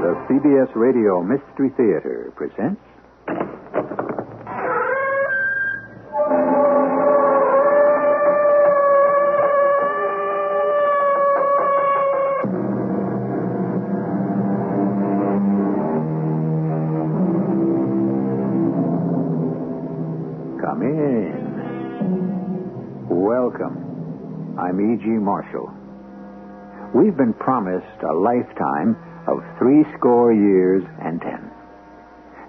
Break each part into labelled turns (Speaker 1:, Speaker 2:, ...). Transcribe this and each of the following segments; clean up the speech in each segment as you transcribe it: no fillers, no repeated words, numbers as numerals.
Speaker 1: The CBS Radio Mystery Theater presents... Come in. Welcome. I'm E.G. Marshall. We've been promised a lifetime of 80 years and 10.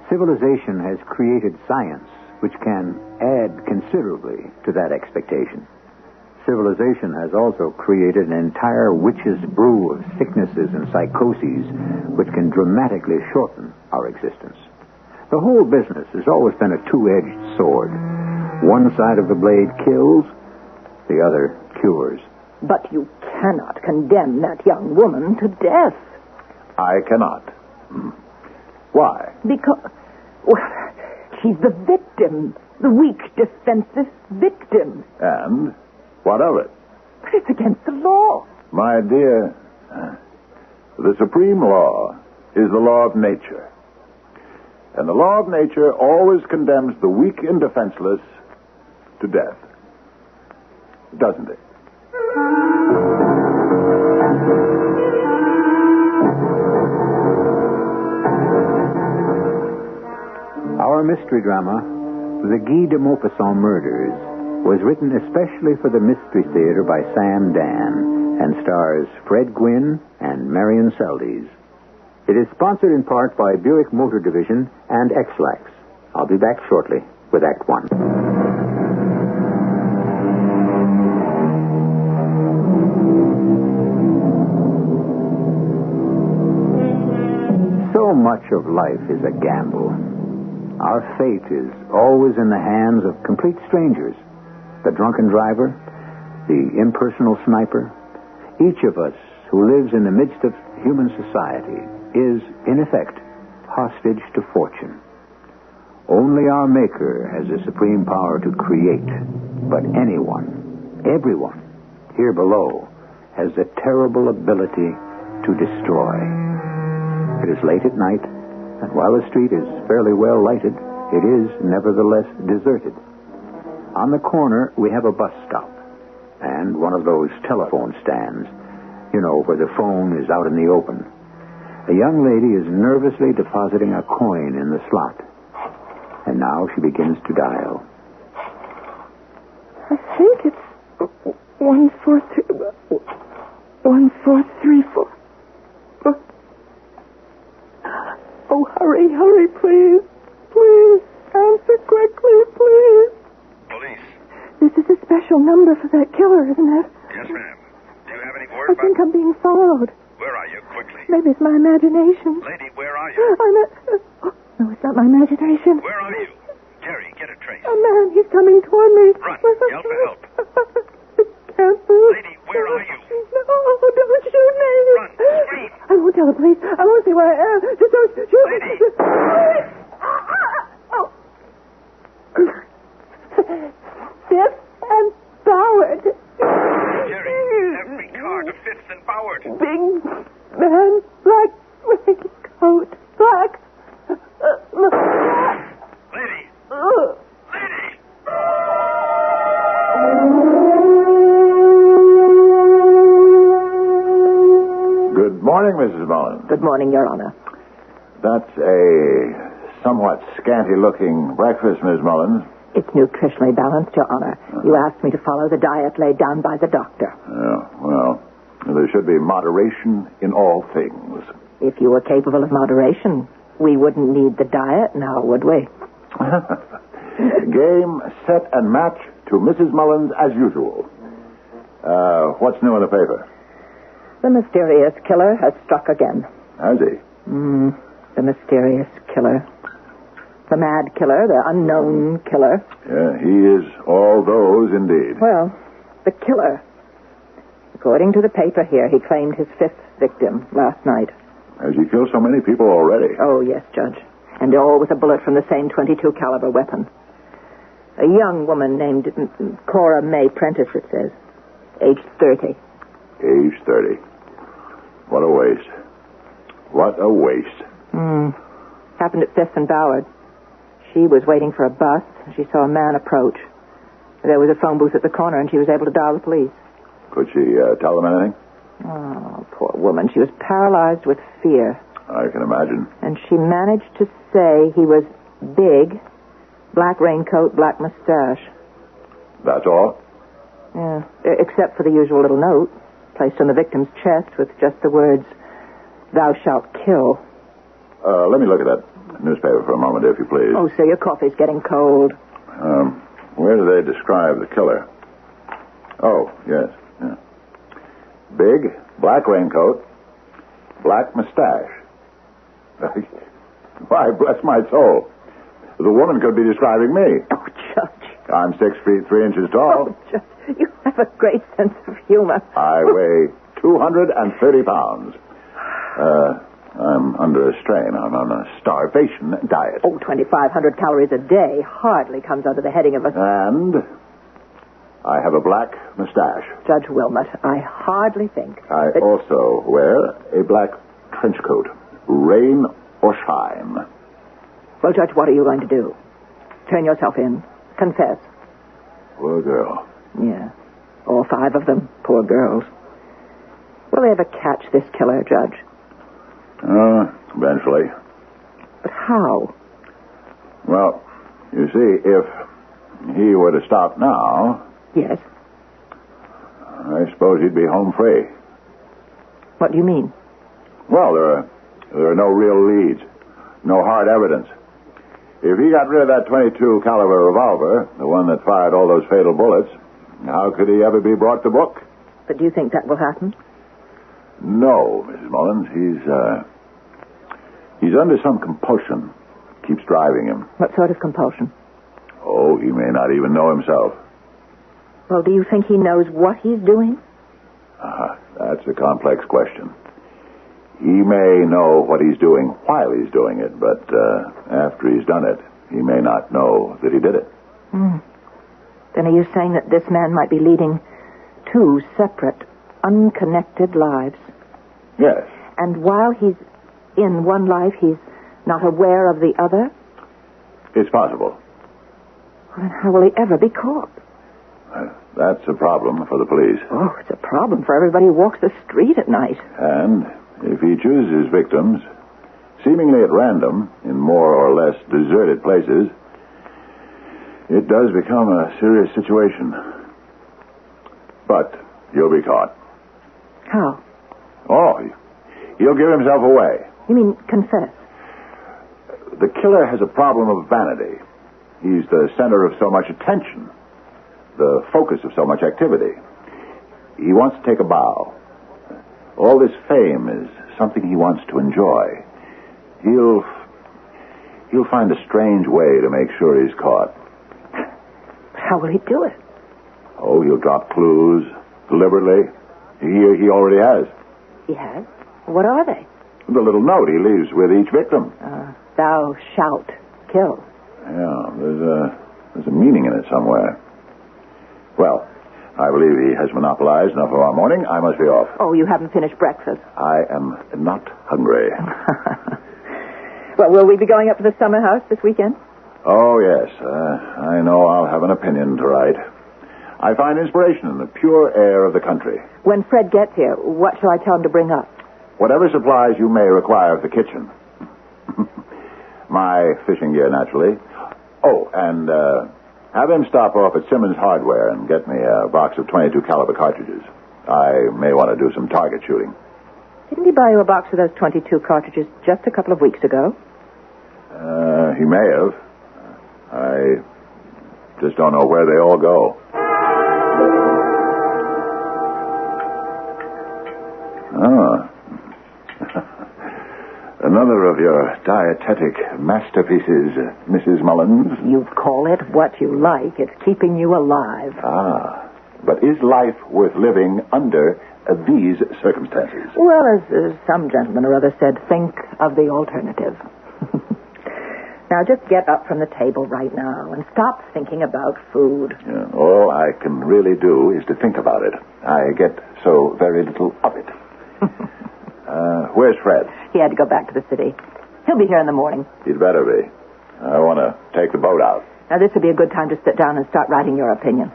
Speaker 1: Civilization has created science which can add considerably to that expectation. Civilization has also created an entire witch's brew of sicknesses and psychoses which can dramatically shorten our existence. The whole business has always been a two-edged sword. One side of the blade kills, the other cures.
Speaker 2: But you cannot condemn that young woman to death.
Speaker 3: I cannot. Why?
Speaker 2: Because, well, she's the victim. The weak, defenseless victim.
Speaker 3: And what of it?
Speaker 2: But it's against the law.
Speaker 3: My dear, the supreme law is the law of nature. And the law of nature always condemns the weak and defenseless to death. Doesn't it?
Speaker 1: Our mystery drama, The Guy de Maupassant Murders, was written especially for the Mystery Theater by Sam Dan and stars Fred Gwynne and Marion Seldes. It is sponsored in part by Buick Motor Division and X-Lax. I'll be back shortly with Act One. So much of life is a gamble. Our fate is always in the hands of complete strangers. The drunken driver, the impersonal sniper. Each of us who lives in the midst of human society is, in effect, hostage to fortune. Only our Maker has the supreme power to create. But anyone, everyone, here below, has the terrible ability to destroy. It is late at night, and while the street is fairly well lighted, it is nevertheless deserted. On the corner, we have a bus stop and one of those telephone stands, you know, where the phone is out in the open. A young lady is nervously depositing a coin in the slot, and now she begins to dial.
Speaker 2: I think it's 1434. Oh, hurry, please. Please, answer quickly, please.
Speaker 4: Police.
Speaker 2: This is a special number for that killer, isn't it?
Speaker 4: Yes, ma'am. Do you have any
Speaker 2: I
Speaker 4: word about...
Speaker 2: think I'm being followed.
Speaker 4: Where are you? Quickly.
Speaker 2: Maybe it's my imagination.
Speaker 4: Lady, where are you?
Speaker 2: No, it's not my imagination.
Speaker 4: Where are you? Jerry, get a trace.
Speaker 2: A man, he's coming toward me.
Speaker 4: Run. Yell for help.
Speaker 2: Can't move.
Speaker 4: Lady, where are you?
Speaker 2: No, don't shoot me.
Speaker 4: Run. Scream.
Speaker 2: I won't tell the police. I won't say where I am. Just don't shoot me.
Speaker 4: Lady.
Speaker 2: Oh. Fifth and Boward.
Speaker 4: Jerry, every car to Fifth and Boward.
Speaker 2: Big man, black coat, black.
Speaker 4: Lady. Lady.
Speaker 3: Good morning, Mrs. Mullins.
Speaker 2: Good morning, Your Honor.
Speaker 3: That's a somewhat scanty-looking breakfast, Miss Mullins.
Speaker 2: It's nutritionally balanced, Your Honor. You asked me to follow the diet laid down by the doctor.
Speaker 3: Yeah, well, there should be moderation in all things.
Speaker 2: If you were capable of moderation, we wouldn't need the diet now, would we?
Speaker 3: Game, set, and match to Mrs. Mullins as usual. What's new in the paper?
Speaker 2: The mysterious killer has struck again.
Speaker 3: Has he?
Speaker 2: The mysterious killer. The mad killer, the unknown killer.
Speaker 3: Yeah, he is all those indeed.
Speaker 2: Well, the killer. According to the paper here, he claimed his fifth victim last night.
Speaker 3: Has he killed so many people already?
Speaker 2: Oh, yes, Judge. And all with a bullet from the same .22 caliber weapon. A young woman named Cora May Prentice, it says. Age 30.
Speaker 3: Age 30. What a waste. What a waste.
Speaker 2: Happened at 5th and Ballard. She was waiting for a bus. She saw a man approach. There was a phone booth at the corner, and she was able to dial the police.
Speaker 3: Could she tell them anything?
Speaker 2: Oh, poor woman. She was paralyzed with fear.
Speaker 3: I can imagine.
Speaker 2: And she managed to say he was big, black raincoat, black mustache.
Speaker 3: That's all?
Speaker 2: Yeah, except for the usual little note placed on the victim's chest with just the words, "Thou shalt kill."
Speaker 3: Let me look at that newspaper for a moment, if you please.
Speaker 2: Oh, sir, your coffee's getting cold.
Speaker 3: Where do they describe the killer? Oh, yes. Yeah. Big, black raincoat, black mustache. Why, bless my soul. The woman could be describing me.
Speaker 2: Oh, Judge.
Speaker 3: I'm 6 feet 3 inches tall.
Speaker 2: Oh, Judge, you have a great sense of humor.
Speaker 3: I weigh 230 pounds. I'm under a strain. I'm on a starvation diet.
Speaker 2: Oh, 2,500 calories a day hardly comes under the heading of a...
Speaker 3: And I have a black mustache.
Speaker 2: Judge Wilmot, I hardly think
Speaker 3: I
Speaker 2: that...
Speaker 3: also wear a black trench coat, rain or shine.
Speaker 2: Well, Judge, what are you going to do? Turn yourself in? Confess?
Speaker 3: Poor girl.
Speaker 2: Yeah. All 5 of them. Poor girls. Will they ever catch this killer, Judge?
Speaker 3: Eventually.
Speaker 2: But how?
Speaker 3: Well, you see, if he were to stop now...
Speaker 2: Yes?
Speaker 3: I suppose he'd be home free.
Speaker 2: What do you mean?
Speaker 3: Well, there are no real leads. No hard evidence. If he got rid of that .22 caliber revolver, the one that fired all those fatal bullets, how could he ever be brought to book?
Speaker 2: But do you think that will happen?
Speaker 3: No, Mrs. Mullins. He's under some compulsion. Keeps driving him.
Speaker 2: What sort of compulsion?
Speaker 3: Oh, he may not even know himself.
Speaker 2: Well, do you think he knows what he's doing?
Speaker 3: That's a complex question. He may know what he's doing while he's doing it, but after he's done it, he may not know that he did it.
Speaker 2: Then are you saying that this man might be leading 2 separate, unconnected lives?
Speaker 3: Yes.
Speaker 2: And while he's in one life, he's not aware of the other?
Speaker 3: It's possible.
Speaker 2: Well, then how will he ever be caught?
Speaker 3: That's a problem for the police.
Speaker 2: Oh, it's a problem for everybody who walks the street at night.
Speaker 3: And if he chooses victims, seemingly at random, in more or less deserted places, it does become a serious situation. But he'll be caught.
Speaker 2: How?
Speaker 3: Oh, he'll give himself away.
Speaker 2: You mean confess?
Speaker 3: The killer has a problem of vanity. He's the center of so much attention, the focus of so much activity. He wants to take a bow. All this fame is something he wants to enjoy. He'll find a strange way to make sure he's caught.
Speaker 2: How will he do it?
Speaker 3: Oh, he'll drop clues deliberately. He already has.
Speaker 2: He has? What are they?
Speaker 3: The little note he leaves with each victim.
Speaker 2: Thou shalt kill.
Speaker 3: Yeah, there's a meaning in it somewhere. Well, I believe he has monopolized enough of our morning. I must be off.
Speaker 2: Oh, you haven't finished breakfast.
Speaker 3: I am not hungry.
Speaker 2: Well, will we be going up to the summer house this weekend?
Speaker 3: Oh, yes. I know I'll have an opinion to write. I find inspiration in the pure air of the country.
Speaker 2: When Fred gets here, what shall I tell him to bring up?
Speaker 3: Whatever supplies you may require for the kitchen. My fishing gear, naturally. Oh, and have him stop off at Simmons Hardware and get me a box of .22 caliber cartridges. I may want to do some target shooting.
Speaker 2: Didn't he buy you a box of those .22 cartridges just a couple of weeks ago?
Speaker 3: He may have. I just don't know where they all go. Another of your dietetic masterpieces, Mrs. Mullins.
Speaker 2: You call it what you like. It's keeping you alive.
Speaker 3: But is life worth living under these circumstances?
Speaker 2: Well, as some gentleman or other said, think of the alternative. Now, just get up from the table right now and stop thinking about food.
Speaker 3: Yeah, all I can really do is to think about it. I get so very little of it. Where's Fred?
Speaker 2: He had to go back to the city. He'll be here in the morning.
Speaker 3: He'd better be. I want to take the boat out.
Speaker 2: Now, this would be a good time to sit down and start writing your opinion.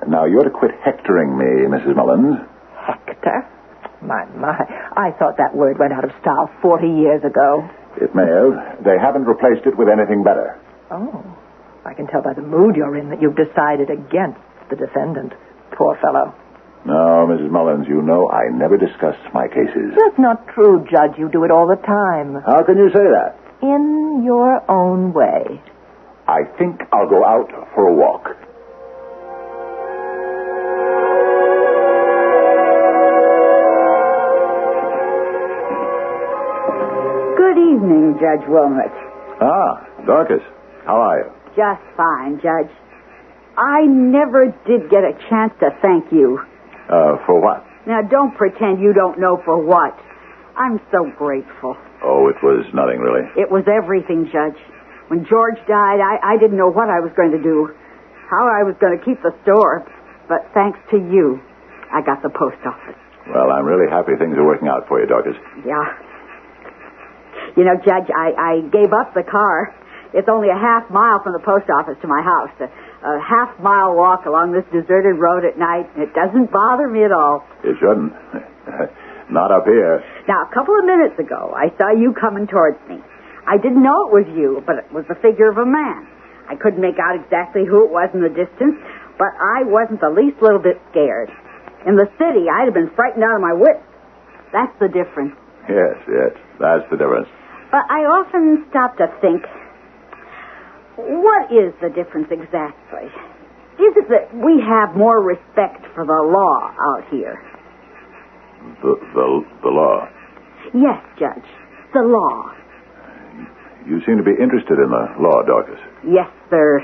Speaker 3: Now, you're to quit hectoring me, Mrs. Mullins.
Speaker 2: Hector? My. I thought that word went out of style 40 years ago.
Speaker 3: It may have. They haven't replaced it with anything better.
Speaker 2: Oh, I can tell by the mood you're in that you've decided against the defendant. Poor fellow.
Speaker 3: No, Mrs. Mullins, you know I never discuss my cases.
Speaker 2: That's not true, Judge. You do it all the time.
Speaker 3: How can you say that?
Speaker 2: In your own way.
Speaker 3: I think I'll go out for a walk.
Speaker 5: Good evening, Judge Wilmot.
Speaker 3: Ah, Dorcas, how are you?
Speaker 5: Just fine, Judge. I never did get a chance to thank you.
Speaker 3: For what?
Speaker 5: Now, don't pretend you don't know for what. I'm so grateful.
Speaker 3: Oh, it was nothing, really.
Speaker 5: It was everything, Judge. When George died, I didn't know what I was going to do, how I was going to keep the store. But thanks to you, I got the post office.
Speaker 3: Well, I'm really happy things are working out for you, Dorcas.
Speaker 5: Yeah. You know, Judge, I gave up the car. It's only a half-mile from the post office to my house. A half-mile walk along this deserted road at night. It doesn't bother me at all.
Speaker 3: It shouldn't. Not up here.
Speaker 5: Now, a couple of minutes ago, I saw you coming towards me. I didn't know it was you, but it was the figure of a man. I couldn't make out exactly who it was in the distance, but I wasn't the least little bit scared. In the city, I'd have been frightened out of my wits. That's the difference.
Speaker 3: Yes, that's the difference.
Speaker 5: But I often stop to think, what is the difference exactly? Is it that we have more respect for the law out here?
Speaker 3: The law?
Speaker 5: Yes, Judge. The law.
Speaker 3: You seem to be interested in the law, Dorcas.
Speaker 5: Yes, sir.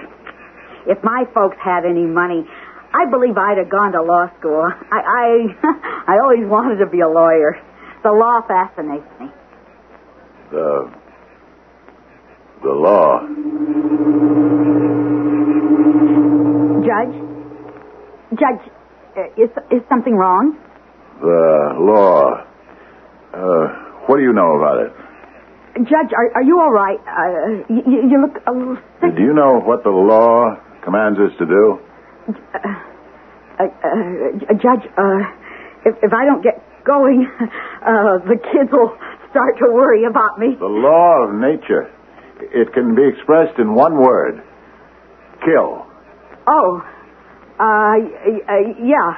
Speaker 5: If my folks had any money, I believe I'd have gone to law school. I always wanted to be a lawyer. The law fascinates me.
Speaker 3: The law.
Speaker 5: Judge, is something wrong?
Speaker 3: The law. What do you know about it?
Speaker 5: Judge, are you all right? You look a little sick.
Speaker 3: Do you know what the law commands us to do?
Speaker 5: Judge, if I don't get going, the kids will start to worry about me.
Speaker 3: The law of nature. It can be expressed in one word. Kill.
Speaker 5: Oh. Yeah.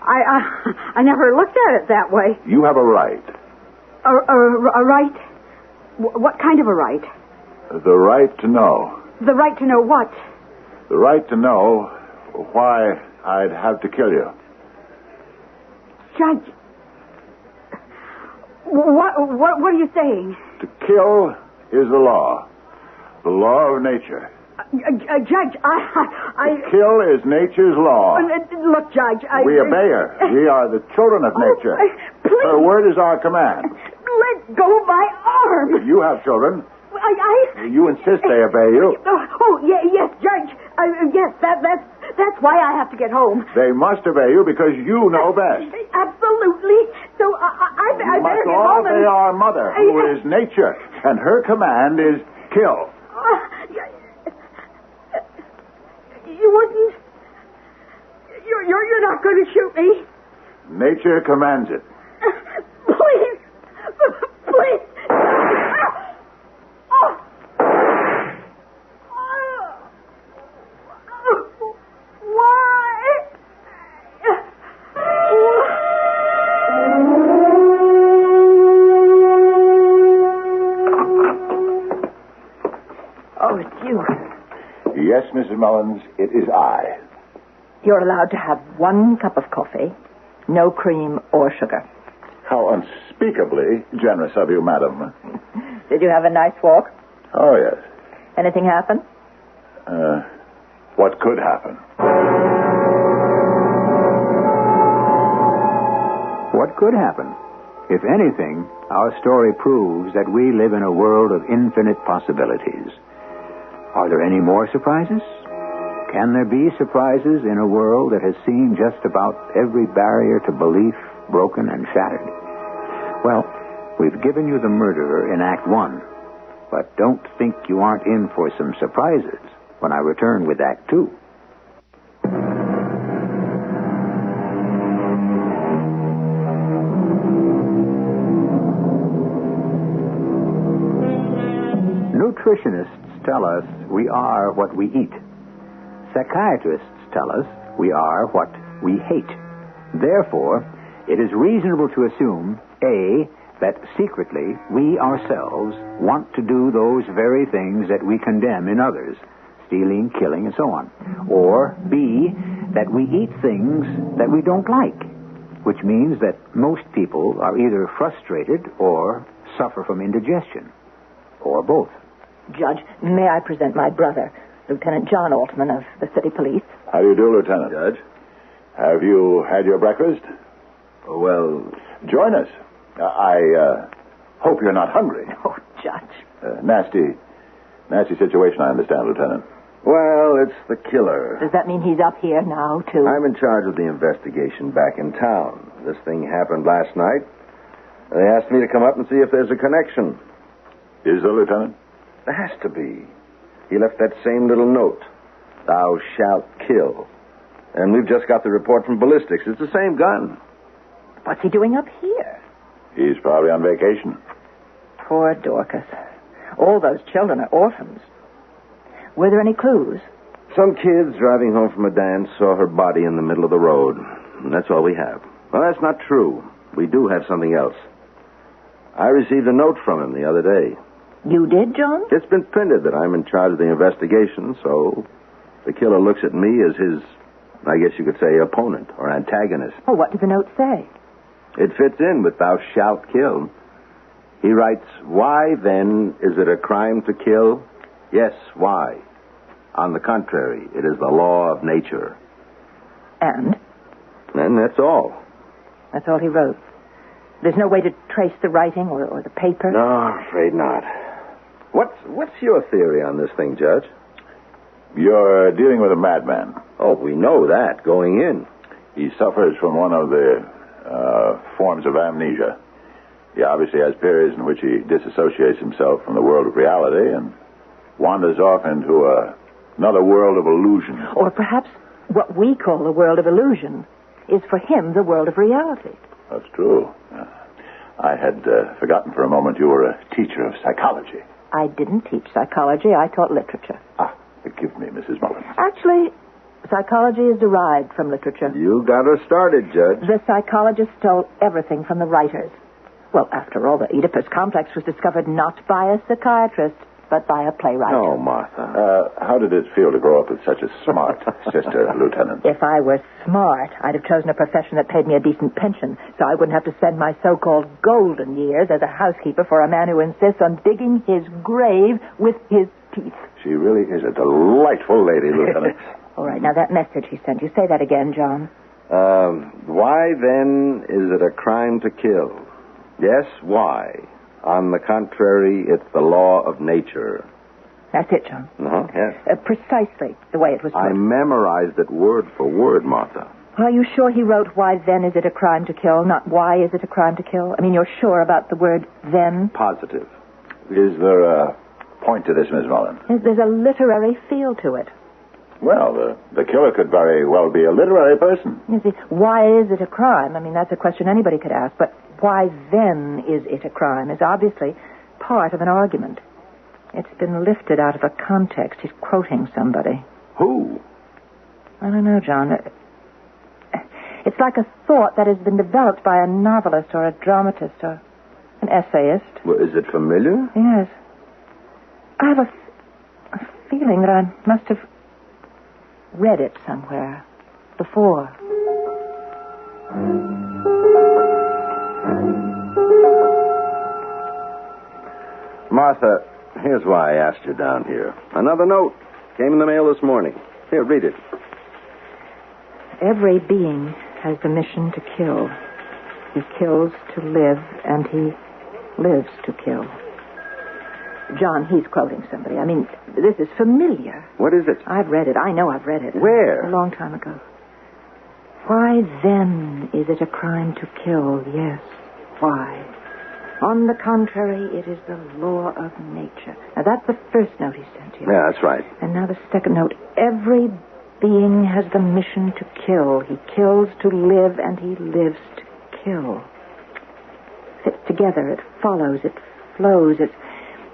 Speaker 5: I never looked at it that way.
Speaker 3: You have a right.
Speaker 5: A right? What kind of a right?
Speaker 3: The right to know.
Speaker 5: The right to know what?
Speaker 3: The right to know why I'd have to kill you.
Speaker 5: Judge, what are you saying?
Speaker 3: To kill is the law. The law of nature.
Speaker 5: Judge,
Speaker 3: To kill is nature's law.
Speaker 5: Look, Judge,
Speaker 3: We obey her. We are the children of nature.
Speaker 5: Please.
Speaker 3: Her word is our command.
Speaker 5: Let go of my arm.
Speaker 3: You have children.
Speaker 5: I
Speaker 3: You insist they obey you.
Speaker 5: Oh, yes, Judge. Yes, that's why I have to get home.
Speaker 3: They must obey you because you know best.
Speaker 5: Absolutely. So I
Speaker 3: You
Speaker 5: better
Speaker 3: must
Speaker 5: get
Speaker 3: all
Speaker 5: home.
Speaker 3: obey our mother, who is nature, and her command is kill.
Speaker 5: You wouldn't. You're not going to shoot me.
Speaker 3: Nature commands it.
Speaker 5: Please. Why?
Speaker 2: Oh, it's you.
Speaker 3: Yes, Mrs. Mullins, it is I.
Speaker 2: You're allowed to have 1 cup of coffee, no cream or sugar.
Speaker 3: How unspeakably generous of you, madam.
Speaker 2: Did you have a nice walk?
Speaker 3: Oh, yes.
Speaker 2: Anything happen?
Speaker 3: What could happen?
Speaker 1: What could happen? If anything, our story proves that we live in a world of infinite possibilities. Are there any more surprises? Can there be surprises in a world that has seen just about every barrier to belief broken and shattered? Well, We've given you the murderer in Act 1, but don't think you aren't in for some surprises when I return with Act 2. Nutritionists tell us we are what we eat. Psychiatrists tell us we are what we hate. Therefore, it is reasonable to assume, A, that secretly we ourselves want to do those very things that we condemn in others, stealing, killing, and so on. Or, B, that we eat things that we don't like, which means that most people are either frustrated or suffer from indigestion, or both.
Speaker 2: Judge, may I present my brother, Lieutenant John Altman of the City Police?
Speaker 3: How do you do, Lieutenant?
Speaker 6: Judge?
Speaker 3: Have you had your breakfast?
Speaker 6: Well,
Speaker 3: Join us. I hope you're not hungry.
Speaker 2: Oh, Judge.
Speaker 3: Nasty situation, I understand, Lieutenant.
Speaker 6: well, it's the killer.
Speaker 2: Does that mean he's up here now, too?
Speaker 6: I'm in charge of the investigation back in town. This thing happened last night. They asked me to come up and see if there's a connection.
Speaker 3: Is there, Lieutenant?
Speaker 6: There has to be. He left that same little note. Thou shalt kill. And we've just got the report from ballistics. It's the same gun.
Speaker 2: What's he doing up here?
Speaker 3: He's probably on vacation.
Speaker 2: Poor Dorcas. All those children are orphans. Were there any clues?
Speaker 6: Some kids driving home from a dance saw her body in the middle of the road. And that's all we have. Well, that's not true. We do have something else. I received a note from him the other day.
Speaker 2: You did, John?
Speaker 6: It's been printed that I'm in charge of the investigation, so the killer looks at me as his, I guess you could say, opponent or antagonist.
Speaker 2: Oh, what did the note say?
Speaker 6: It fits in with thou shalt kill. He writes, why, then, is it a crime to kill? Yes, why? On the contrary, it is the law of nature.
Speaker 2: And?
Speaker 6: And that's all.
Speaker 2: That's all he wrote. There's no way to trace the writing or the paper?
Speaker 6: No, I'm afraid not. What's your theory on this thing, Judge?
Speaker 3: You're dealing with a madman.
Speaker 6: Oh, we know that going in.
Speaker 3: He suffers from one of the forms of amnesia. He obviously has periods in which he disassociates himself from the world of reality and wanders off into another world of illusion.
Speaker 2: Or perhaps what we call the world of illusion is for him the world of reality.
Speaker 3: That's true. I had forgotten for a moment you were a teacher of psychology.
Speaker 2: I didn't teach psychology. I taught literature.
Speaker 3: Forgive me, Mrs. Mullins.
Speaker 2: Actually, psychology is derived from literature.
Speaker 6: You got her started, Judge.
Speaker 2: The psychologists stole everything from the writers. Well, after all, the Oedipus complex was discovered not by a psychiatrist, but by a playwright.
Speaker 6: Oh, Martha.
Speaker 3: How did it feel to grow up with such a smart sister, Lieutenant?
Speaker 2: If I were smart, I'd have chosen a profession that paid me a decent pension, so I wouldn't have to spend my so-called golden years as a housekeeper for a man who insists on digging his grave with his teeth.
Speaker 3: She really is a delightful lady, Lieutenant.
Speaker 2: All right, now that message he sent you, say that again, John.
Speaker 6: Why, then, is it a crime to kill? Yes, why? On the contrary, it's the law of nature.
Speaker 2: That's it, John.
Speaker 6: Uh-huh, yes.
Speaker 2: Precisely the way it was put.
Speaker 6: I memorized it word for word, Martha.
Speaker 2: Are you sure he wrote, why then is it a crime to kill, not why is it a crime to kill? I mean, you're sure about the word then?
Speaker 6: Positive.
Speaker 3: Is there a point to this, Miss Mullins?
Speaker 2: There's a literary feel to it.
Speaker 3: Well, the killer could very well be a literary person.
Speaker 2: You see, why is it a crime? I mean, that's a question anybody could ask, but why then is it a crime is obviously part of an argument. It's been lifted out of a context. He's quoting somebody.
Speaker 6: Who?
Speaker 2: I don't know, John. It's like a thought that has been developed by a novelist or a dramatist or an essayist.
Speaker 6: Well, is it familiar?
Speaker 2: Yes. I have a feeling that I must have read it somewhere before.
Speaker 6: Martha, here's why I asked you down here. Another note came in the mail this morning. Here, read it.
Speaker 2: Every being has the mission to kill. He kills to live, and he lives to kill. John, he's quoting somebody. I mean, this is familiar.
Speaker 6: What is it?
Speaker 2: I've read it. I know I've read it.
Speaker 6: Where?
Speaker 2: A long time ago. Why then is it a crime to kill? Yes. Why? On the contrary, it is the law of nature. Now, that's the first note he sent you.
Speaker 6: Yeah, that's right.
Speaker 2: And now the second note. Every being has the mission to kill. He kills to live, and he lives to kill. Fits together. It follows. It flows.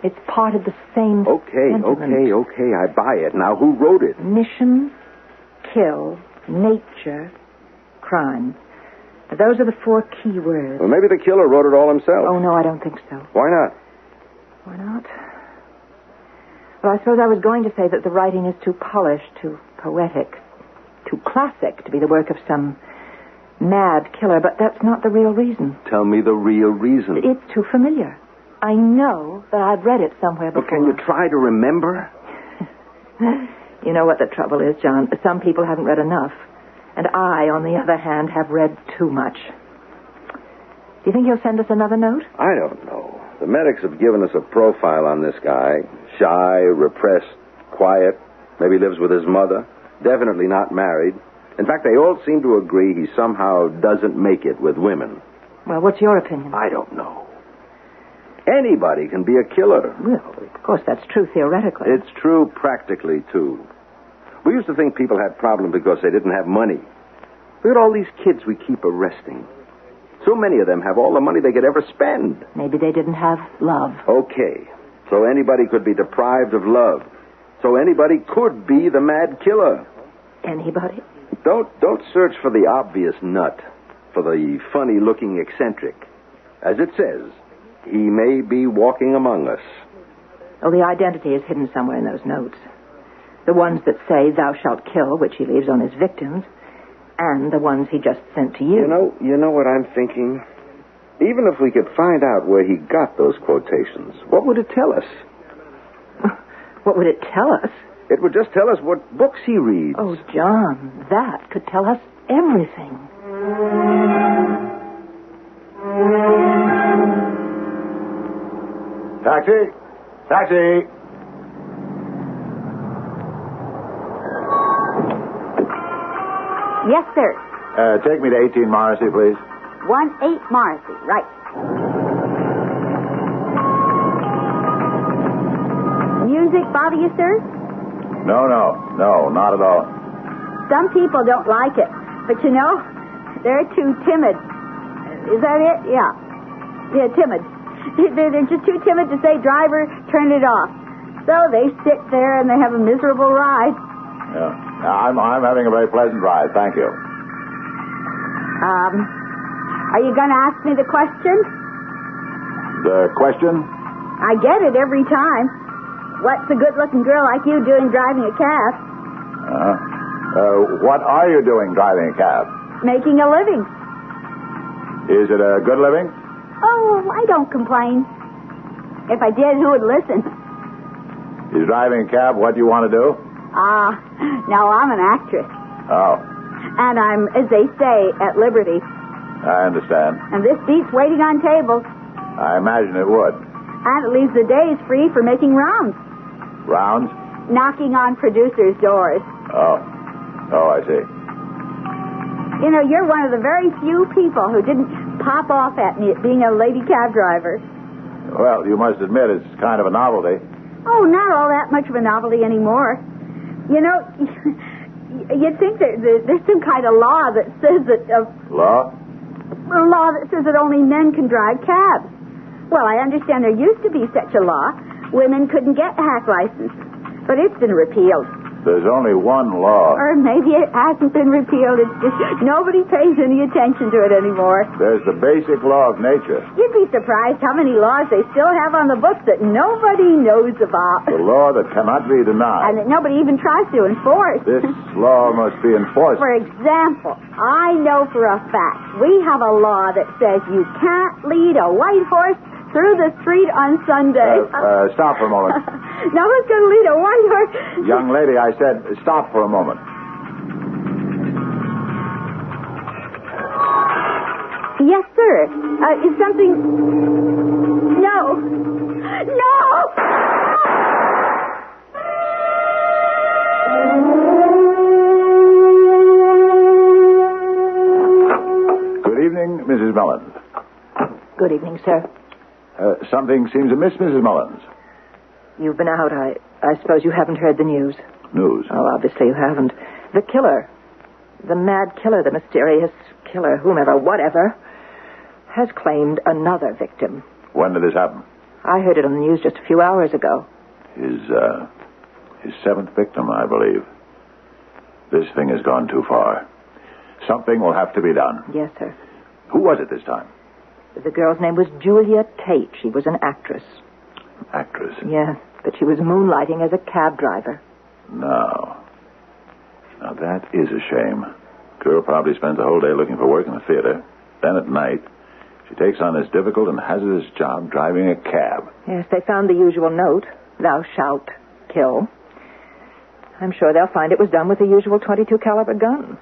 Speaker 2: It's part of the same sentiment.
Speaker 6: Okay. I buy it. Now, who wrote it?
Speaker 2: Mission, kill, nature, crime. Those are the 4 key words.
Speaker 6: Well, maybe the killer wrote it all himself.
Speaker 2: Oh, no, I don't think so.
Speaker 6: Why not?
Speaker 2: Why not? Well, I suppose I was going to say that the writing is too polished, too poetic, too classic to be the work of some mad killer, but that's not the real reason.
Speaker 6: Tell me the real reason.
Speaker 2: It's too familiar. I know that I've read it somewhere before.
Speaker 6: Well, can you try to remember?
Speaker 2: You know what the trouble is, John. Some people haven't read enough. And I, on the other hand, have read too much. Do you think he'll send us another note?
Speaker 6: I don't know. The medics have given us a profile on this guy. Shy, repressed, quiet. Maybe lives with his mother. Definitely not married. In fact, they all seem to agree he somehow doesn't make it with women.
Speaker 2: Well, what's your opinion?
Speaker 6: I don't know. Anybody can be a killer.
Speaker 2: Well, of course, that's true theoretically.
Speaker 6: It's true practically, too. We used to think people had problems because they didn't have money. Look at all these kids we keep arresting. So many of them have all the money they could ever spend.
Speaker 2: Maybe they didn't have love.
Speaker 6: Okay. So anybody could be deprived of love. So anybody could be the mad killer.
Speaker 2: Anybody?
Speaker 6: Don't search for the obvious nut, for the funny-looking eccentric. As it says, he may be walking among us.
Speaker 2: Oh, the identity is hidden somewhere in those notes. The ones that say, thou shalt kill, which he leaves on his victims, and the ones he just sent to you.
Speaker 6: You know what I'm thinking? Even if we could find out where he got those quotations, what would it tell us?
Speaker 2: What would it tell us?
Speaker 6: It would just tell us what books he reads.
Speaker 2: Oh, John, that could tell us everything.
Speaker 3: Taxi! Taxi!
Speaker 5: Yes, sir.
Speaker 3: Take me to 18 Morrissey, please.
Speaker 5: 1-8 Morrissey, right. Music bother you, sir?
Speaker 3: No, not at all.
Speaker 5: Some people don't like it, but you know, they're too timid. Is that it? Yeah. Yeah, timid. They're just too timid to say, driver, turn it off. So they sit there and they have a miserable ride.
Speaker 3: Yeah. I'm having a very pleasant ride, thank you.
Speaker 5: Are you going to ask me the question?
Speaker 3: The question?
Speaker 5: I get it every time. What's a good-looking girl like you doing driving a cab?
Speaker 3: What are you doing driving a cab?
Speaker 5: Making a living.
Speaker 3: Is it a good living?
Speaker 5: Oh, I don't complain. If I did, who would listen?
Speaker 3: Is driving a cab what you want to do?
Speaker 5: Now I'm an actress.
Speaker 3: Oh,
Speaker 5: And I'm, as they say, at liberty.
Speaker 3: I understand.
Speaker 5: And this beats waiting on tables.
Speaker 3: I imagine it would.
Speaker 5: And it leaves the days free for making rounds.
Speaker 3: Rounds?
Speaker 5: Knocking on producers' doors.
Speaker 3: Oh, I see.
Speaker 5: You know, you're one of the very few people who didn't pop off at me at being a lady cab driver.
Speaker 3: Well, you must admit it's kind of a novelty.
Speaker 5: Oh, not all that much of a novelty anymore. You know, you'd think that there's some kind of law that says that...
Speaker 3: Law?
Speaker 5: A law that says that only men can drive cabs. Well, I understand there used to be such a law. Women couldn't get hack licenses. But it's been repealed.
Speaker 3: There's only one law.
Speaker 5: Or maybe it hasn't been repealed. It's just nobody pays any attention to it anymore.
Speaker 3: There's the basic law of nature.
Speaker 5: You'd be surprised how many laws they still have on the books that nobody knows about.
Speaker 3: The law that cannot be denied.
Speaker 5: And that nobody even tries to enforce.
Speaker 3: This law must be enforced.
Speaker 5: For example, I know for a fact we have a law that says you can't lead a white horse through the street on Sunday.
Speaker 3: Stop for a moment.
Speaker 5: Now who's going to lead a white horse?
Speaker 3: Young lady, I said stop for a moment.
Speaker 5: Yes, sir. Is something... No. No!
Speaker 3: Good evening, Mrs. Mellon.
Speaker 2: Good evening, sir.
Speaker 3: Something seems amiss, Mrs. Mullins.
Speaker 2: You've been out. I suppose you haven't heard the news.
Speaker 3: News?
Speaker 2: Oh, obviously you haven't. The killer, the mad killer, the mysterious killer, whomever, whatever, has claimed another victim.
Speaker 3: When did this happen?
Speaker 2: I heard it on the news just a few hours ago.
Speaker 3: His seventh victim, I believe. This thing has gone too far. Something will have to be done.
Speaker 2: Yes, sir.
Speaker 3: Who was it this time?
Speaker 2: The girl's name was Julia Tate. She was an actress.
Speaker 3: Actress?
Speaker 2: Yes, but she was moonlighting as a cab driver.
Speaker 3: No. Now, that is a shame. Girl probably spends the whole day looking for work in the theater. Then at night, she takes on this difficult and hazardous job driving a cab.
Speaker 2: Yes, they found the usual note, "Thou shalt kill." I'm sure they'll find it was done with the usual .22 caliber gun.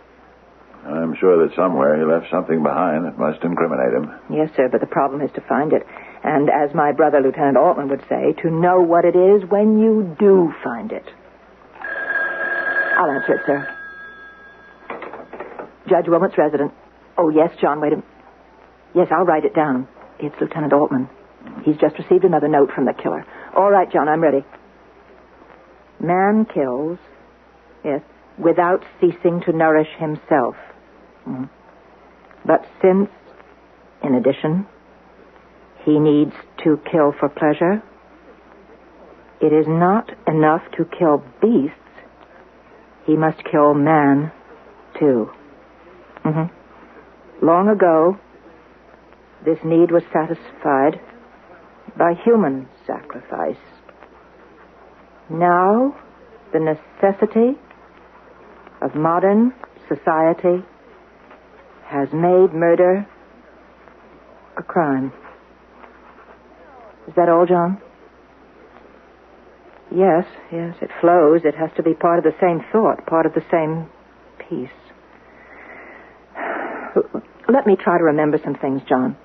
Speaker 3: I'm sure that somewhere he left something behind that must incriminate him.
Speaker 2: Yes, sir, but the problem is to find it. And as my brother, Lieutenant Altman, would say, to know what it is when you do find it. I'll answer it, sir. Judge Wilmot's resident. Oh, yes, John, wait a minute. Yes, I'll write it down. It's Lieutenant Altman. He's just received another note from the killer. All right, John, I'm ready. Man kills, yes, without ceasing to nourish himself. But since, in addition, he needs to kill for pleasure, it is not enough to kill beasts. He must kill man, too. Long ago, this need was satisfied by human sacrifice. Now, the necessity of modern society has made murder a crime. Is that all, John? Yes, it flows. It has to be part of the same thought, part of the same piece. Let me try to remember some things, John.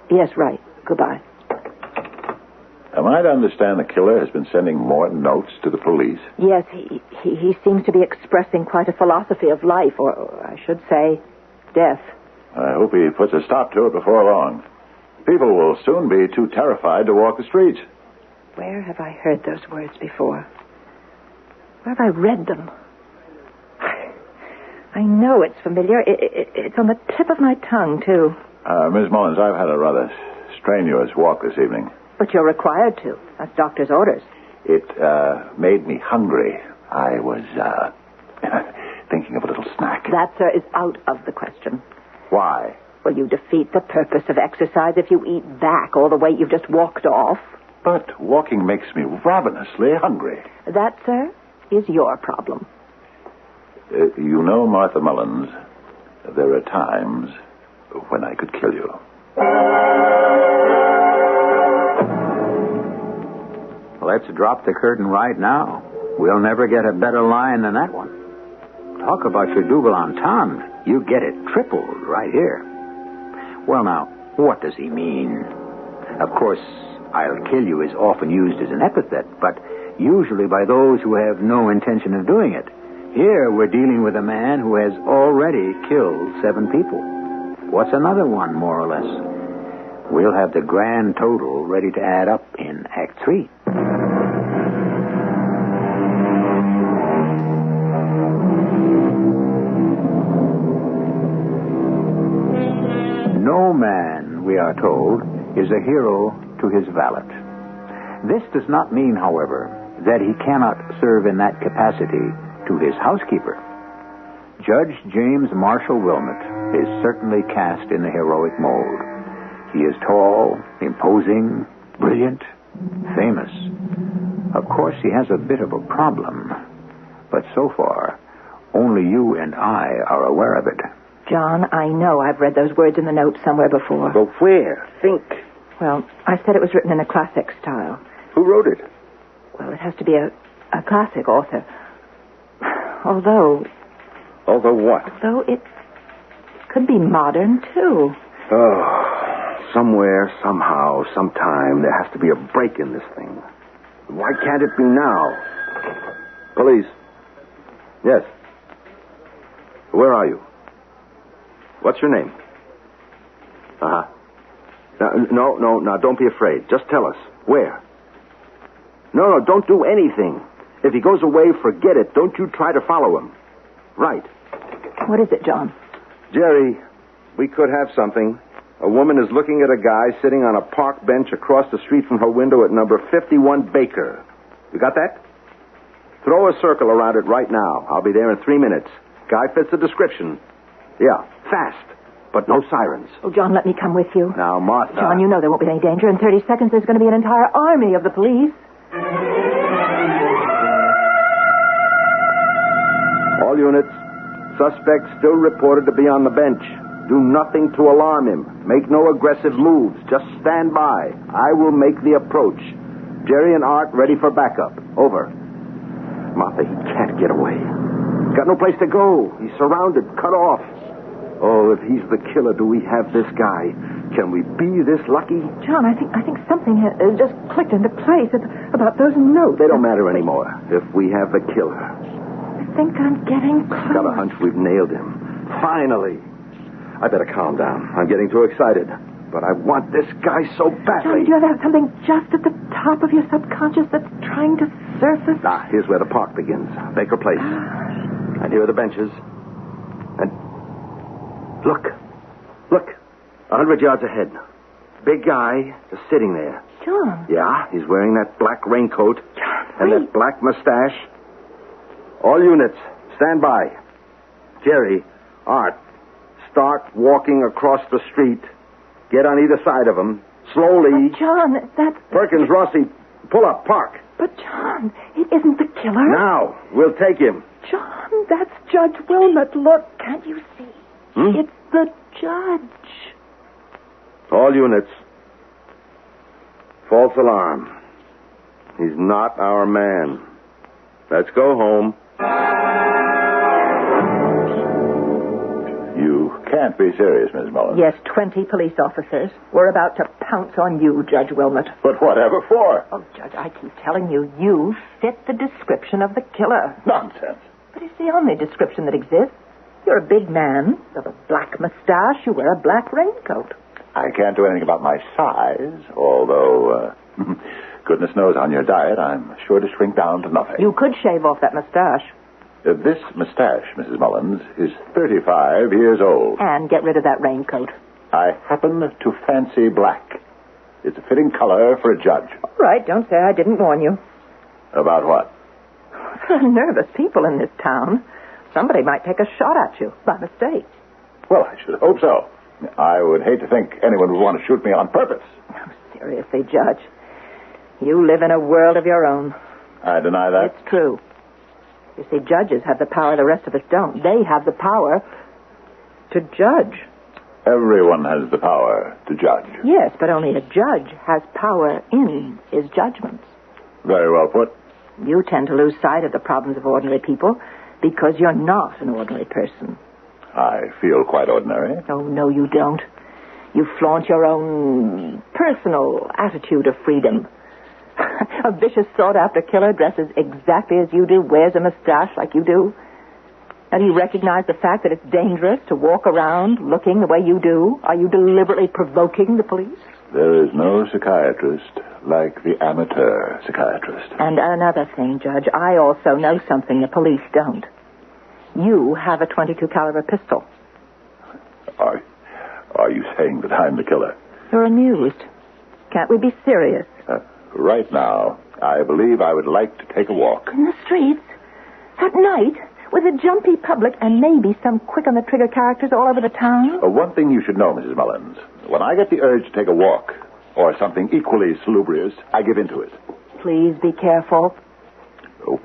Speaker 2: Yes, right. Goodbye.
Speaker 3: Am I to understand the killer has been sending more notes to the police?
Speaker 2: Yes, he seems to be expressing quite a philosophy of life, or I should say, death.
Speaker 3: I hope he puts a stop to it before long. People will soon be too terrified to walk the streets.
Speaker 2: Where have I heard those words before? Where have I read them? I know it's familiar. It's on the tip of my tongue, too.
Speaker 3: Miss Mullins, I've had a rather strenuous walk this evening.
Speaker 2: But you're required to. That's doctor's orders.
Speaker 3: It made me hungry. I was thinking of a little snack.
Speaker 2: That, sir, is out of the question.
Speaker 3: Why?
Speaker 2: Well, you defeat the purpose of exercise if you eat back all the weight you've just walked off.
Speaker 3: But walking makes me ravenously hungry.
Speaker 2: That, sir, is your problem.
Speaker 3: You know, Martha Mullins, there are times when I could kill you.
Speaker 1: Let's drop the curtain right now. We'll never get a better line than that one. Talk about your double entendre. You get it tripled right here. Well, now, what does he mean? Of course, I'll kill you is often used as an epithet, but usually by those who have no intention of doing it. Here, we're dealing with a man who has already killed 7 people. What's another one, more or less? We'll have the grand total ready to add up in Act 3. No man, we are told, is a hero to his valet. This does not mean, however, that he cannot serve in that capacity to his housekeeper. Judge James Marshall Wilmot is certainly cast in the heroic mold. He is tall, imposing, brilliant, famous. Of course, he has a bit of a problem, but so far, only you and I are aware of it.
Speaker 2: John, I know I've read those words in the note somewhere before.
Speaker 6: But where? Think.
Speaker 2: Well, I said it was written in a classic style.
Speaker 6: Who wrote it?
Speaker 2: Well, it has to be a classic author. Although
Speaker 6: what?
Speaker 2: Although it could be modern, too.
Speaker 6: Oh, somewhere, somehow, sometime, there has to be a break in this thing. Why can't it be now? Police. Yes. Where are you? What's your name? Uh-huh. No, don't be afraid. Just tell us. Where? No, don't do anything. If he goes away, forget it. Don't you try to follow him. Right.
Speaker 2: What is it, John?
Speaker 6: Jerry, we could have something. A woman is looking at a guy sitting on a park bench across the street from her window at number 51 Baker. You got that? Throw a circle around it right now. I'll be there in 3 minutes. Guy fits the description. Yeah, fast, but no sirens.
Speaker 2: Oh, John, let me come with you.
Speaker 6: Now, Martha.
Speaker 2: John, you know there won't be any danger. In 30 seconds, there's going to be an entire army of the police.
Speaker 6: All units. Suspect still reported to be on the bench. Do nothing to alarm him. Make no aggressive moves. Just stand by. I will make the approach. Jerry and Art ready for backup. Over. Martha, he can't get away. Got no place to go. He's surrounded, cut off. Oh, if he's the killer, do we have this guy? Can we be this lucky?
Speaker 2: John, I think something has just clicked into place about those notes.
Speaker 6: They don't matter anymore if we have the killer.
Speaker 2: I think I'm getting close.
Speaker 6: Got a hunch we've nailed him. Finally. I better calm down. I'm getting too excited. But I want this guy so badly.
Speaker 2: John, do you ever have something just at the top of your subconscious that's trying to surface?
Speaker 6: Here's where the park begins. Baker Place. And here are the benches. And look. 100 yards ahead. Big guy just sitting there.
Speaker 2: John.
Speaker 6: Yeah, he's wearing that black raincoat.
Speaker 2: John,
Speaker 6: and
Speaker 2: wait.
Speaker 6: that black mustache. All units, stand by. Jerry, Art, start walking across the street. Get on either side of him. Slowly.
Speaker 2: But John, that's...
Speaker 6: Perkins, Rossi, pull up, park.
Speaker 2: But, John, it isn't the killer.
Speaker 6: Now, we'll take him.
Speaker 2: John, that's Judge Wilmot. Look, can't you see? It's the judge.
Speaker 6: All units. False alarm. He's not our man. Let's go home.
Speaker 3: You can't be serious, Miss Mullins.
Speaker 2: Yes, 20 police officers. We're about to pounce on you, Judge Wilmot.
Speaker 3: But whatever for?
Speaker 2: Oh, Judge, I keep telling you, you fit the description of the killer.
Speaker 3: Nonsense.
Speaker 2: But it's the only description that exists. You're a big man. You have a black mustache. You wear a black raincoat.
Speaker 3: I can't do anything about my size, although, goodness knows on your diet, I'm sure to shrink down to nothing.
Speaker 2: You could shave off that mustache.
Speaker 3: This mustache, Mrs. Mullins, is 35 years old.
Speaker 2: And get rid of that raincoat.
Speaker 3: I happen to fancy black. It's a fitting color for a judge.
Speaker 2: All right, don't say I didn't warn you.
Speaker 3: About what?
Speaker 2: There are nervous people in this town. Somebody might take a shot at you by mistake.
Speaker 3: Well, I should hope so. I would hate to think anyone would want to shoot me on purpose.
Speaker 2: Oh, seriously, Judge. You live in a world of your own.
Speaker 3: I deny that.
Speaker 2: It's true. You see, judges have the power the rest of us don't. They have the power to judge.
Speaker 3: Everyone has the power to judge.
Speaker 2: Yes, but only a judge has power in his judgments.
Speaker 3: Very well put.
Speaker 2: You tend to lose sight of the problems of ordinary people because you're not an ordinary person.
Speaker 3: I feel quite ordinary.
Speaker 2: Oh, no, you don't. You flaunt your own personal attitude of freedom. A vicious, sought-after killer dresses exactly as you do, wears a mustache like you do. And do you recognize the fact that it's dangerous to walk around looking the way you do? Are you deliberately provoking the police?
Speaker 3: There is no psychiatrist like the amateur psychiatrist.
Speaker 2: And another thing, Judge, I also know something the police don't. You have a .22 caliber pistol.
Speaker 3: Are you saying that I'm the killer?
Speaker 2: You're amused. Can't we be serious?
Speaker 3: Right now, I believe I would like to take a walk.
Speaker 2: In the streets? At night? With a jumpy public and maybe some quick-on-the-trigger characters all over the town?
Speaker 3: One thing you should know, Mrs. Mullins. When I get the urge to take a walk, or something equally salubrious, I give in to it.
Speaker 2: Please be careful.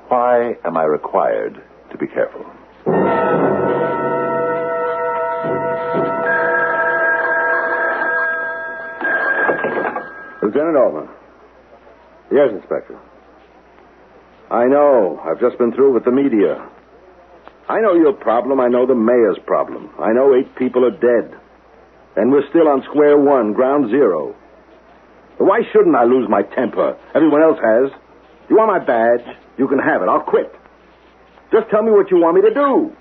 Speaker 3: Why am I required to be careful?
Speaker 6: Lieutenant Altman. Yes, Inspector. I know. I've just been through with the media. I know your problem. I know the mayor's problem. I know 8 people are dead. And we're still on square one, ground zero. Why shouldn't I lose my temper? Everyone else has. You want my badge? You can have it. I'll quit. Just tell me what you want me to do.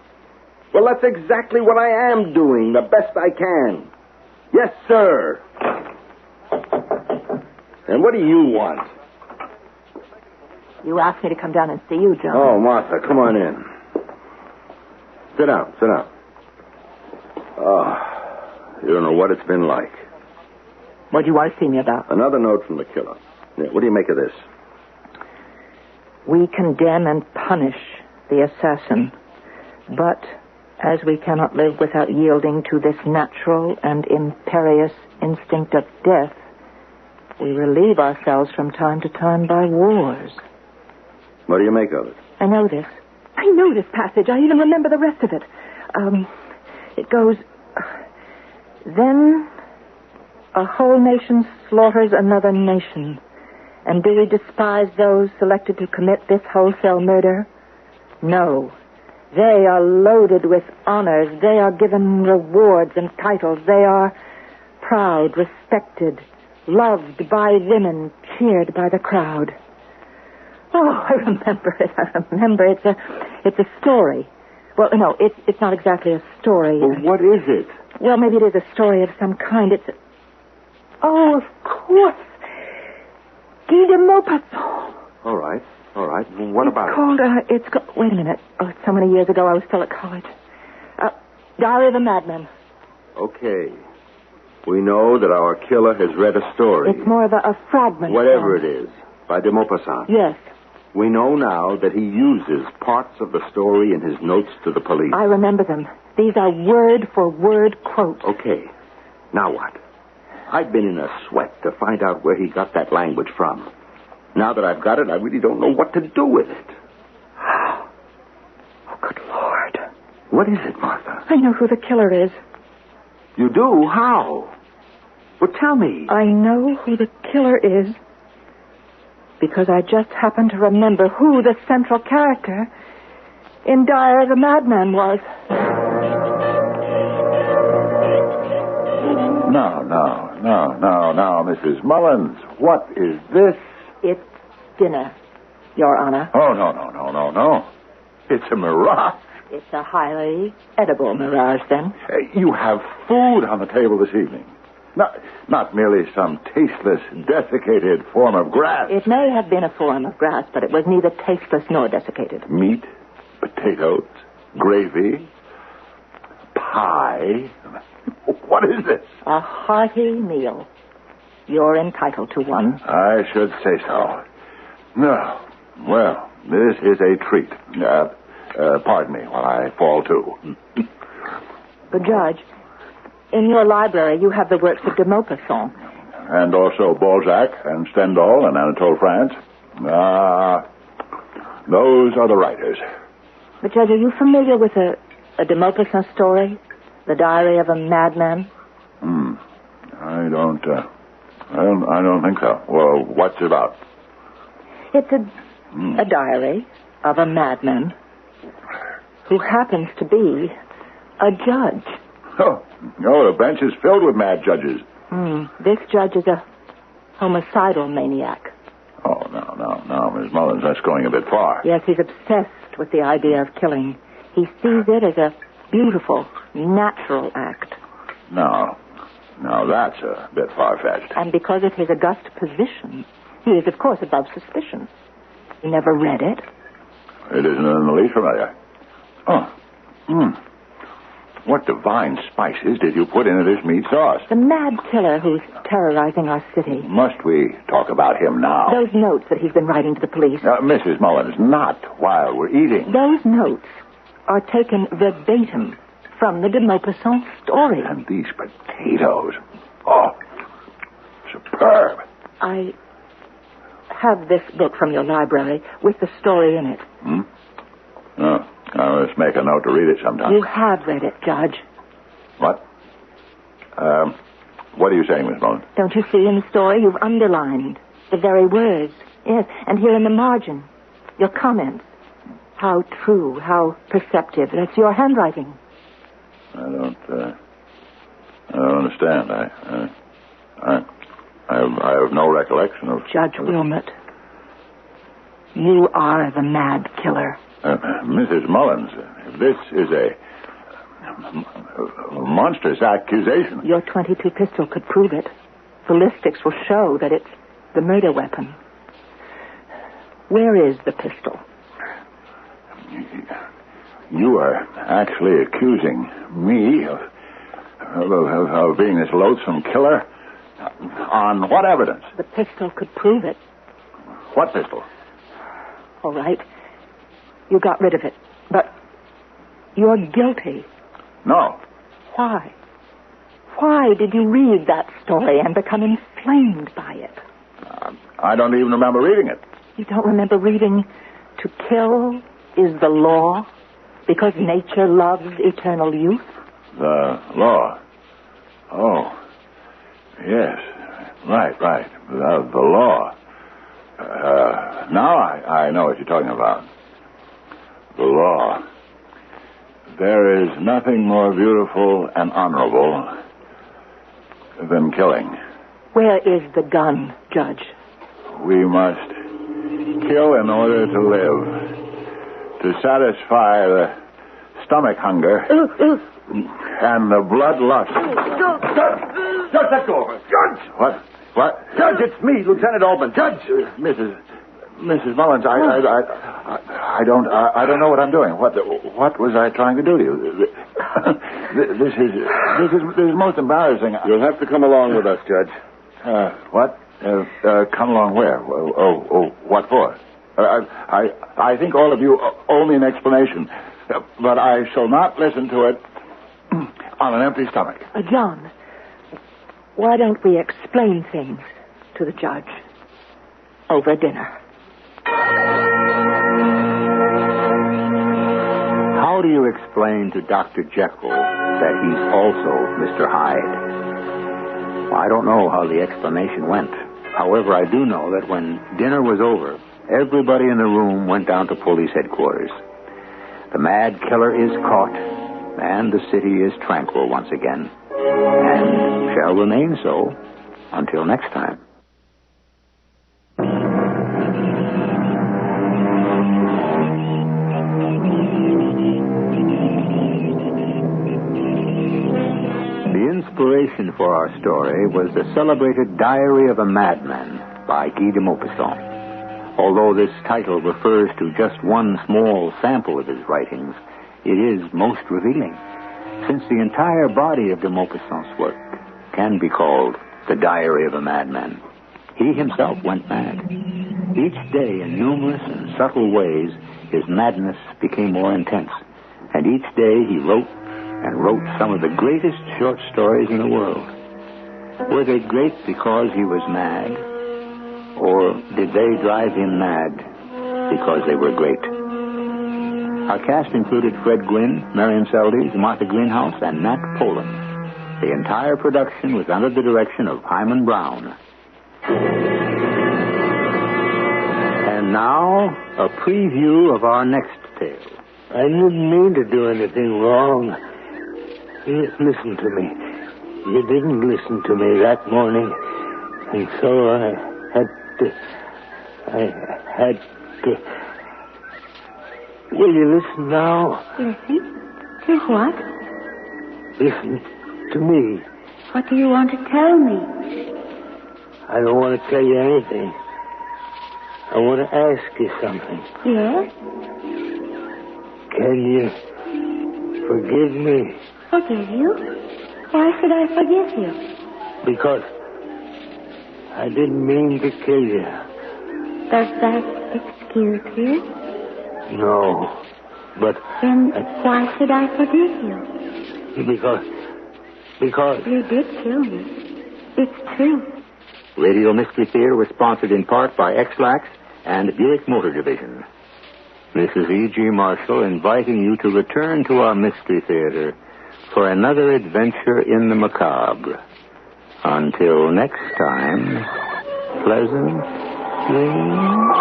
Speaker 6: Well, that's exactly what I am doing, the best I can. Yes, sir. And what do you want?
Speaker 2: You asked me to come down and see you, John.
Speaker 6: Oh, Martha, come on in. Sit down. Oh, you don't know what it's been like.
Speaker 2: What do you want to see me about?
Speaker 6: Another note from the killer. Yeah, what do you make of this?
Speaker 2: We condemn and punish the assassin, but as we cannot live without yielding to this natural and imperious instinct of death, we relieve ourselves from time to time by wars.
Speaker 6: What do you make of it?
Speaker 2: I know this passage. I even remember the rest of it. It goes, then a whole nation slaughters another nation. And do we despise those selected to commit this wholesale murder? No. They are loaded with honors. They are given rewards and titles. They are proud, respected, loved by women, cheered by the crowd. Oh, I remember it. It's a story. Well, no, it's not exactly a story.
Speaker 6: Well, what is it?
Speaker 2: Well, maybe it is a story of some kind. Oh, of course. Guy de Maupassant.
Speaker 6: All right. What about
Speaker 2: it? Wait a minute. Oh, it's so many years ago. I was still at college. Diary of a Madman.
Speaker 6: Okay. We know that our killer has read a story.
Speaker 2: It's more of a fragment.
Speaker 6: Whatever it is, by de Maupassant.
Speaker 2: Yes.
Speaker 6: We know now that he uses parts of the story in his notes to the police.
Speaker 2: I remember them. These are word-for-word quotes.
Speaker 6: Okay. Now what? I've been in a sweat to find out where he got that language from. Now that I've got it, I really don't know what to do with it.
Speaker 2: Oh, good Lord.
Speaker 6: What is it, Martha?
Speaker 2: I know who the killer is.
Speaker 6: You do? How? Well, tell me.
Speaker 2: I know who the killer is because I just happen to remember who the central character in Diary of a Madman was.
Speaker 3: No, Mrs. Mullins. What is this?
Speaker 2: It's dinner, Your Honor.
Speaker 3: Oh, no. It's a mirage.
Speaker 2: It's a highly edible mirage, then.
Speaker 3: You have food on the table this evening. Not merely some tasteless, desiccated form of grass.
Speaker 2: It may have been a form of grass, but it was neither tasteless nor desiccated.
Speaker 3: Meat, potatoes, gravy, pie. What is this?
Speaker 2: A hearty meal. You're entitled to one.
Speaker 3: I should say so. No. Well, this is a treat. Pardon me while I fall to.
Speaker 2: But, Judge, in your library you have the works of de Maupassant.
Speaker 3: And also Balzac and Stendhal and Anatole France. Those are the writers.
Speaker 2: But, Judge, are you familiar with a de Maupassant story? The Diary of a Madman?
Speaker 3: I don't think so. Well, what's it about?
Speaker 2: It's a diary of a madman who happens to be a judge.
Speaker 3: Oh, the bench is filled with mad judges.
Speaker 2: This judge is a homicidal maniac.
Speaker 3: Oh, no, Miss Mullins, that's going a bit far.
Speaker 2: Yes, he's obsessed with the idea of killing. He sees it as a beautiful, natural act.
Speaker 3: No, that's a bit far-fetched.
Speaker 2: And because of his august position, he is, of course, above suspicion. He never read it.
Speaker 3: It isn't in the least familiar. What divine spices did you put into this meat sauce?
Speaker 2: The mad killer who's terrorizing our city.
Speaker 3: Must we talk about him now?
Speaker 2: Those notes that he's been writing to the police.
Speaker 3: Mrs. Mullins, not while we're eating.
Speaker 2: Those notes are taken verbatim from the de Maupassant story.
Speaker 3: And these potatoes. Oh, superb.
Speaker 2: I have this book from your library with the story in it.
Speaker 3: Let's make a note to read it sometime.
Speaker 2: You have read it, Judge.
Speaker 3: What? What are you saying, Miss Mullins?
Speaker 2: Don't you see in the story you've underlined the very words? Yes, and here in the margin, your comments. How true, how perceptive. That's your handwriting.
Speaker 3: I don't understand. I have no recollection of...
Speaker 2: Judge Wilmot, you are the mad killer.
Speaker 3: Mrs. Mullins, this is a monstrous accusation.
Speaker 2: Your .22 pistol could prove it. Ballistics will show that it's the murder weapon. Where is the pistol?
Speaker 3: You are actually accusing me of being this loathsome killer? On what evidence?
Speaker 2: The pistol could prove it.
Speaker 3: What pistol?
Speaker 2: All right. You got rid of it. But you're guilty.
Speaker 3: No.
Speaker 2: Why? Why did you read that story and become inflamed by it?
Speaker 3: I don't even remember reading it.
Speaker 2: You don't remember reading "To kill is the law because nature loves eternal youth"?
Speaker 3: The law? Oh. Yes. Right. The law. Now I know what you're talking about. The law. There is nothing more beautiful and honorable than killing.
Speaker 2: Where is the gun, Judge?
Speaker 3: We must kill in order to live. To satisfy the stomach hunger and the bloodlust.
Speaker 6: Judge, let go of her. Judge!
Speaker 3: What?
Speaker 6: Judge, it's me, Lieutenant Altman. Judge!
Speaker 3: Mrs. Mullins, I don't know what I'm doing. What was I trying to do to you? This is most embarrassing.
Speaker 6: You'll have to come along with us, Judge.
Speaker 3: What? Come along where? Oh, what for? I think all of you owe me an explanation, but I shall not listen to it on an empty stomach.
Speaker 2: John, why don't we explain things to the judge over dinner?
Speaker 1: How do you explain to Dr. Jekyll that he's also Mr. Hyde? Well, I don't know how the explanation went. However, I do know that when dinner was over, everybody in the room went down to police headquarters. The mad killer is caught, and the city is tranquil once again, and shall remain so until next time. The inspiration for our story was the celebrated Diary of a Madman by Guy de Maupassant. Although this title refers to just one small sample of his writings, it is most revealing, since the entire body of de Maupassant's work can be called the Diary of a Madman. He himself went mad. Each day, in numerous and subtle ways, his madness became more intense, and each day he wrote and wrote some of the greatest short stories in the world. Were they great because he was mad? Or did they drive him mad because they were great? Our cast included Fred Gwynne, Marion Seldes, Martha Greenhouse, and Nat Poland. The entire production was under the direction of Hyman Brown. And now, a preview of our next tale.
Speaker 7: I didn't mean to do anything wrong. Listen to me. You didn't listen to me that morning, and so I had to... Will you listen now?
Speaker 5: Listen? To what?
Speaker 7: Listen to me.
Speaker 5: What do you want to tell me?
Speaker 7: I don't want to tell you anything. I want to ask you something.
Speaker 5: Yes?
Speaker 7: Can you forgive me?
Speaker 5: Forgive you? Why should I forgive you?
Speaker 7: Because I didn't mean to kill you.
Speaker 5: Does that excuse you?
Speaker 7: No, but...
Speaker 5: Then why should I forgive you?
Speaker 7: Because...
Speaker 5: You did kill me. It's true.
Speaker 1: Radio Mystery Theater was sponsored in part by X-Lax and Buick Motor Division. This is E.G. Marshall inviting you to return to our Mystery Theater for another adventure in the macabre. Until next time, pleasant dreams.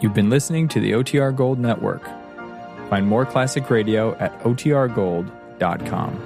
Speaker 8: You've been listening to the OTR Gold Network. Find more classic radio at otrgold.com.